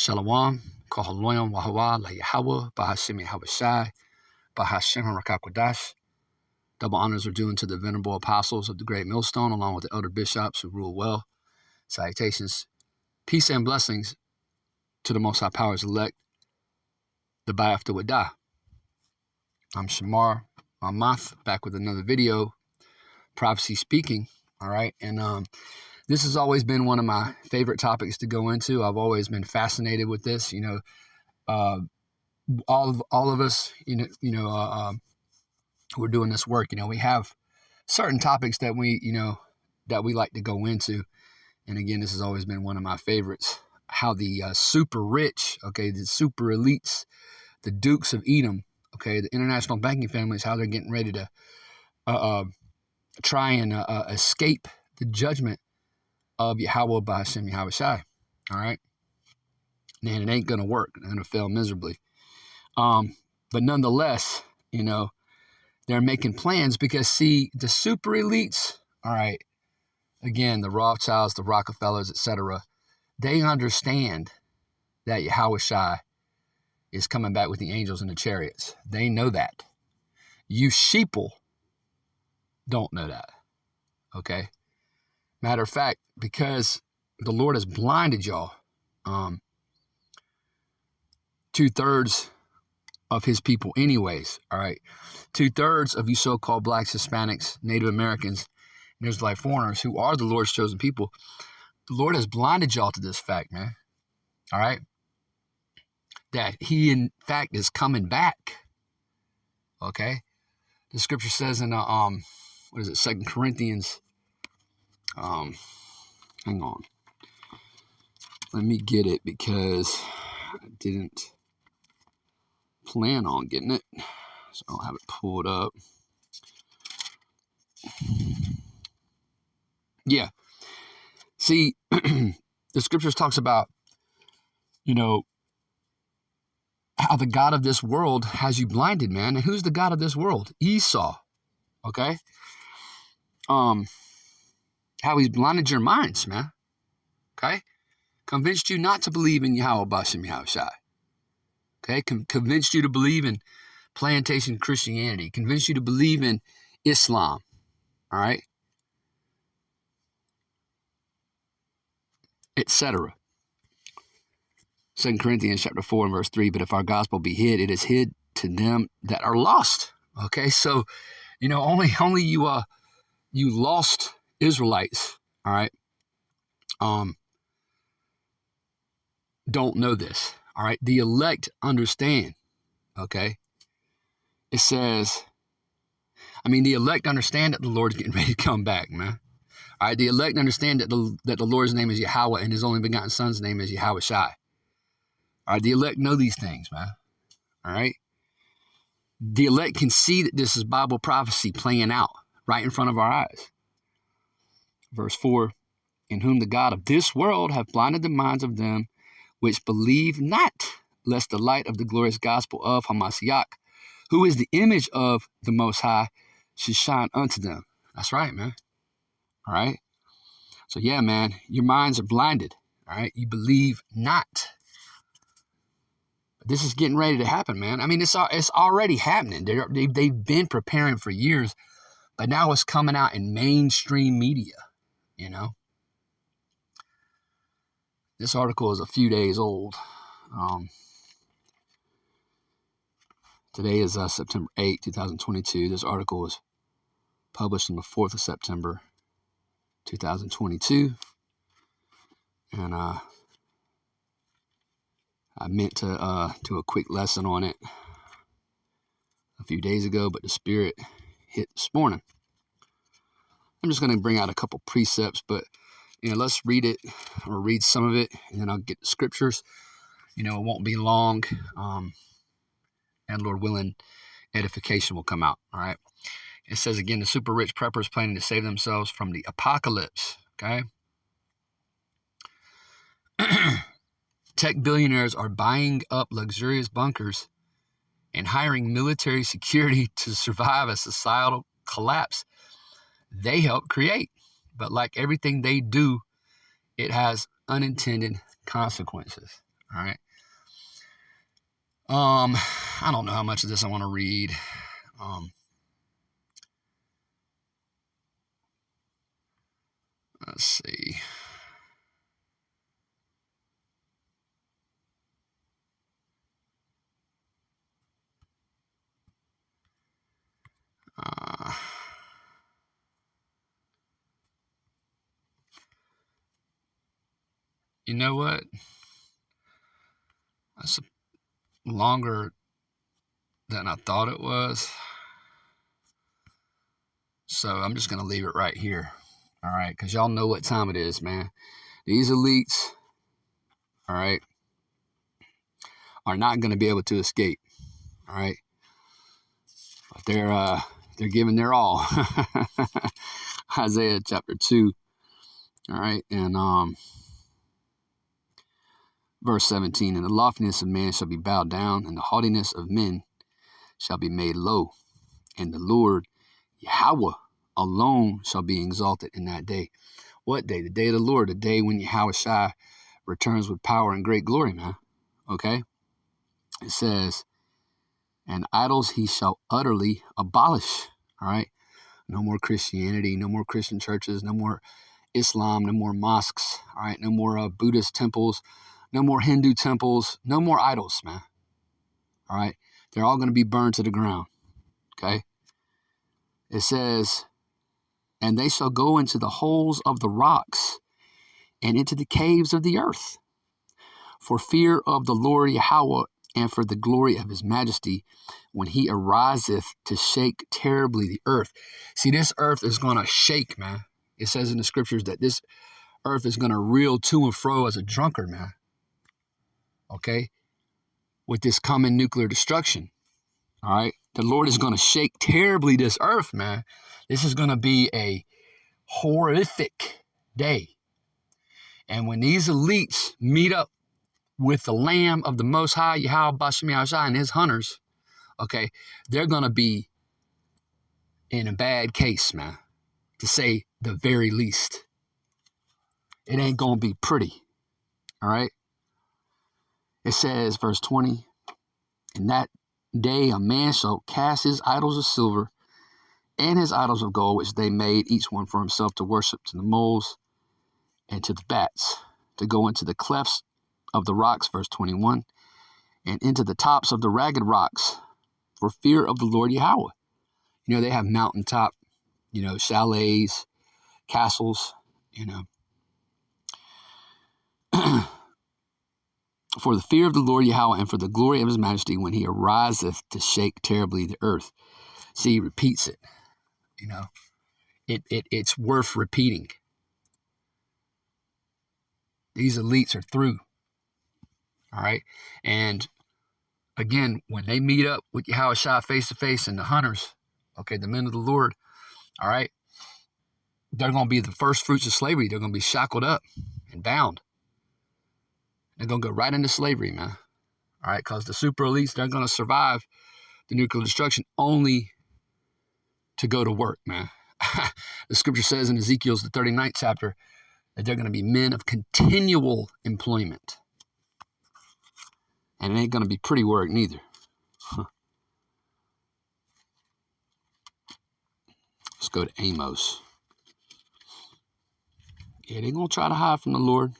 Shalom, Kohaloyam, Wahawa, La Yahweh, Bahashim Yahushai, Bahashem Rakakwadash. Double honors are due to the venerable apostles of the great millstone, along with the elder bishops who rule well. Salutations, peace and blessings to the Most High Powers elect, the Ba'afta Wadah. I'm Shamar Ahmath, back with another video, prophecy speaking, all right? And this has always been one of my favorite topics to go into. I've always been fascinated with this. All of us, we're doing this work. We have certain topics that we like to go into. And again, this has always been one of my favorites. How the super rich, the super elites, the dukes of Edom, the international banking families, how they're getting ready to try and escape the judgment of Yahweh Bahashem Yahushai. All right. Man, it ain't going to work. They're going to fail miserably. But nonetheless, they're making plans because, see, the super elites, all right, again, the Rothschilds, the Rockefellers, etc., they understand that Yahushai is coming back with the angels and the chariots. They know that. You sheeple don't know that, okay? Matter of fact, because the Lord has blinded y'all, 2/3 of his people anyways, all right? 2/3 of you so-called blacks, Hispanics, Native Americans, and Israelite foreigners who are the Lord's chosen people, the Lord has blinded y'all to this fact, man, all right? That he, in fact, is coming back, okay? The scripture says in, 2 Corinthians, hang on. Let me get it because I didn't plan on getting it, so I'll have it pulled up. Yeah. See, the scriptures talks about, how the God of this world has you blinded, man. And who's the God of this world? Esau. Okay? How he's blinded your minds, man. Okay? Convinced you not to believe in Yahweh Bashem Yahushai. Okay? Convinced you to believe in plantation Christianity. Convinced you to believe in Islam. All right? Etc. 2 Corinthians chapter 4 and verse 3, but if our gospel be hid, it is hid to them that are lost. Okay? So, only you lost Israelites, all right, don't know this, all right? The elect understand, okay? It says, the elect understand that the Lord's getting ready to come back, man. All right, the elect understand that the Lord's name is Yahweh and his only begotten son's name is Yahushai. All right, the elect know these things, man. All right? The elect can see that this is Bible prophecy playing out right in front of our eyes. Verse 4, in whom the God of this world hath blinded the minds of them which believe not, lest the light of the glorious gospel of Hamashiach, who is the image of the Most High, should shine unto them. That's right, man. All right? So, yeah, man, your minds are blinded. All right? You believe not. But this is getting ready to happen, man. It's already happening. They've been preparing for years, but now it's coming out in mainstream media. This article is a few days old. Today is September 8, 2022. This article was published on the 4th of September, 2022. And I meant to do a quick lesson on it a few days ago, but the Spirit hit this morning. I'm just going to bring out a couple precepts, but let's read it, or read some of it, and then I'll get the scriptures. It won't be long, and Lord willing, edification will come out, all right? It says again, the super rich preppers planning to save themselves from the apocalypse, okay? Tech billionaires are buying up luxurious bunkers and hiring military security to survive a societal collapse they help create. But like everything they do, it has unintended consequences. All right. I don't know how much of this I want to read. Let's see. You know what? That's longer than I thought it was. So I'm just going to leave it right here. All right. Because y'all know what time it is, man. These elites, all right, are not going to be able to escape. All right. But they're giving their all. Isaiah chapter 2. All right. And verse 17. And the loftiness of man shall be bowed down, and the haughtiness of men shall be made low. And the Lord Yahweh alone shall be exalted in that day. What day? The day of the Lord, the day when Yahweh Shai returns with power and great glory, man. Okay? It says, and idols he shall utterly abolish. All right? No more Christianity, no more Christian churches, no more Islam, no more mosques, all right? No more Buddhist temples, no more Hindu temples, no more idols, man. All right? They're all going to be burned to the ground. Okay? It says, and they shall go into the holes of the rocks and into the caves of the earth, for fear of the Lord Yahweh and for the glory of his majesty, when he ariseth to shake terribly the earth. See, this earth is going to shake, man. It says in the scriptures that this earth is going to reel to and fro as a drunkard, man. Okay? With this coming nuclear destruction. All right? The Lord is going to shake terribly this earth, man. This is going to be a horrific day. And when these elites meet up with the Lamb of the Most High, Yahweh Bashem Yahushua, and his hunters, okay, they're going to be in a bad case, man, to say the very least. It ain't going to be pretty, all right? It says, verse 20, in that day a man shall cast his idols of silver and his idols of gold, which they made, each one for himself, to worship to the moles and to the bats, to go into the clefts of the rocks, verse 21, and into the tops of the ragged rocks, for fear of the Lord Yahweh. You know, they have mountaintop, chalets, castles, for the fear of the Lord Yahweh and for the glory of his majesty, when he ariseth to shake terribly the earth. See, he repeats it. It's worth repeating. These elites are through. All right. And again, when they meet up with Yahweh Shai face to face and the hunters, okay, the men of the Lord, all right, they're going to be the first fruits of slavery. They're going to be shackled up and bound. They're going to go right into slavery, man. All right, because the super elites, they're going to survive the nuclear destruction only to go to work, man. The scripture says in Ezekiel's the 39th chapter that they're going to be men of continual employment. And it ain't going to be pretty work neither. Let's go to Amos. Yeah, they're going to try to hide from the Lord.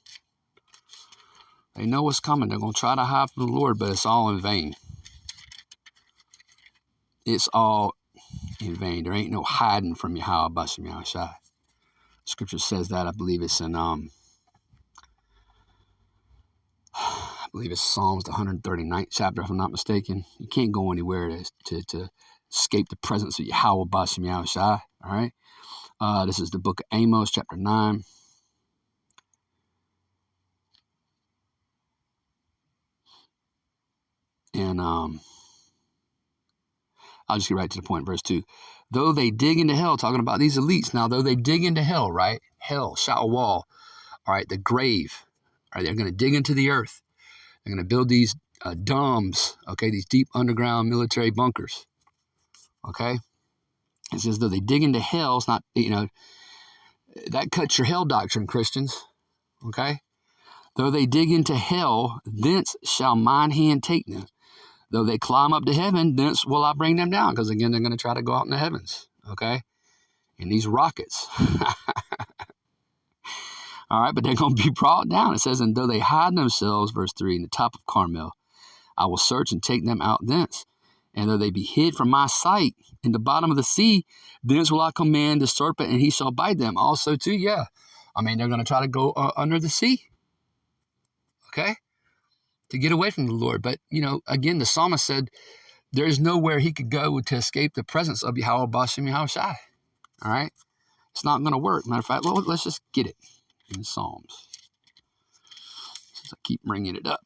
They know what's coming. They're going to try to hide from the Lord, but it's all in vain. It's all in vain. There ain't no hiding from Yahweh Bashem Yahushua. Scripture says that. I believe it's in Psalms the 139th chapter, if I'm not mistaken. You can't go anywhere to escape the presence of Yahweh Bashem Yahushua. All right. This is the book of Amos, chapter 9. And I'll just get right to the point, verse 2. Though they dig into hell, talking about these elites now, though they dig into hell, right? Hell, shout wall, all right, the grave, all right, they're going to dig into the earth. They're going to build these domes, okay, these deep underground military bunkers, okay? It says, though they dig into hell, it's not, that cuts your hell doctrine, Christians, okay? Though they dig into hell, thence shall mine hand take them. Though they climb up to heaven, thence will I bring them down. Because again, they're going to try to go out in the heavens, okay? In these rockets. All right, but they're going to be brought down. It says, and though they hide themselves, verse 3, in the top of Carmel, I will search and take them out thence. And though they be hid from my sight in the bottom of the sea, thence will I command the serpent, and he shall bite them. Also, too, yeah. I mean, they're going to try to go under the sea, okay, to get away from the Lord. But, you know, again, the psalmist said there is nowhere he could go to escape the presence of Yahweh Bashem Yahweh Shai. All right? It's not going to work. Matter of fact, well, let's just get it in the Psalms. Since I keep bringing it up.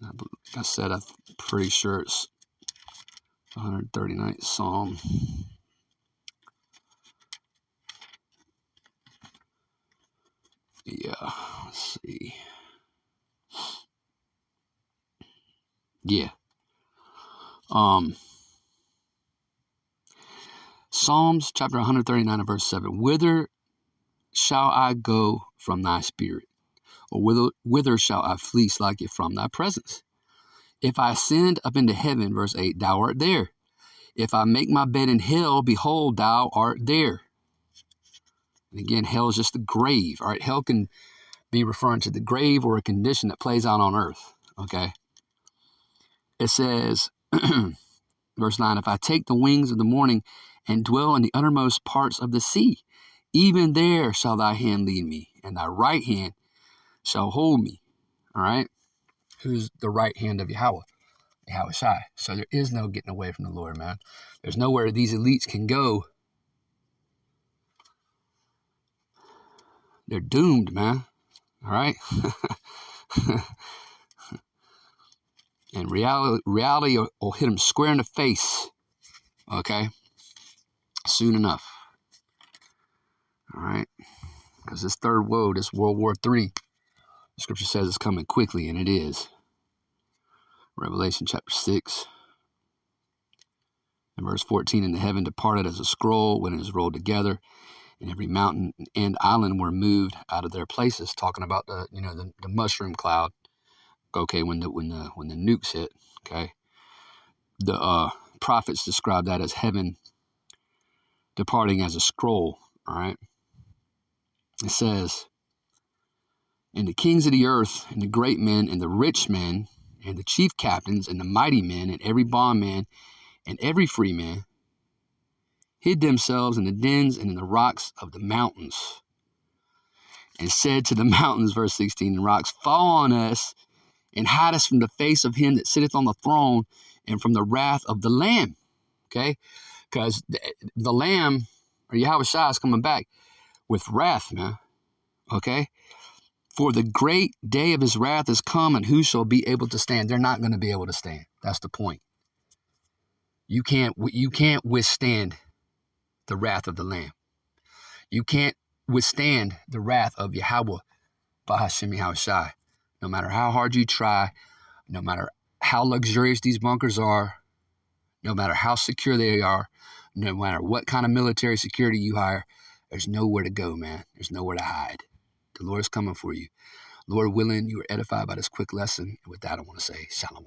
Like I said, I'm pretty sure it's 139th Psalm. Yeah, let's see. Yeah. Psalms chapter 139 and verse 7. Whither shall I go from thy spirit? Or whither shall I flee like it from thy presence? If I ascend up into heaven, verse 8, thou art there. If I make my bed in hell, behold, thou art there. And again, hell is just the grave. All right, hell can be referring to the grave or a condition that plays out on earth. Okay. It says, verse 9, if I take the wings of the morning and dwell in the uttermost parts of the sea, even there shall thy hand lead me, and thy right hand shall hold me. All right. Who's the right hand of Yahweh? Yahweh Shai. So there is no getting away from the Lord, man. There's nowhere these elites can go. They're doomed, man. All right. And reality will hit them square in the face. Okay. Soon enough. All right. Because this third woe, this World War III, the scripture says it's coming quickly, and it is. Revelation chapter 6 and verse 14, and the heaven departed as a scroll when it is rolled together, and every mountain and island were moved out of their places. Talking about the mushroom cloud. Okay, when the nukes hit. Okay, the prophets describe that as heaven departing as a scroll. All right, it says, and the kings of the earth, and the great men, and the rich men, and the chief captains, and the mighty men, and every bondman, and every free man, hid themselves in the dens and in the rocks of the mountains, and said to the mountains, verse 16, and rocks, fall on us, and hide us from the face of him that sitteth on the throne, and from the wrath of the Lamb. Okay? Because the Lamb, or Yahweh Shai, is coming back with wrath, man. Okay? For the great day of his wrath is come, and who shall be able to stand? They're not going to be able to stand. That's the point. You can't withstand the wrath of the Lamb. You can't withstand the wrath of Yahweh Bahashim Yahweh Shai. No matter how hard you try, no matter how luxurious these bunkers are, no matter how secure they are, no matter what kind of military security you hire, there's nowhere to go, man. There's nowhere to hide. The Lord is coming for you. Lord willing, you were edified by this quick lesson. And with that, I want to say shalom.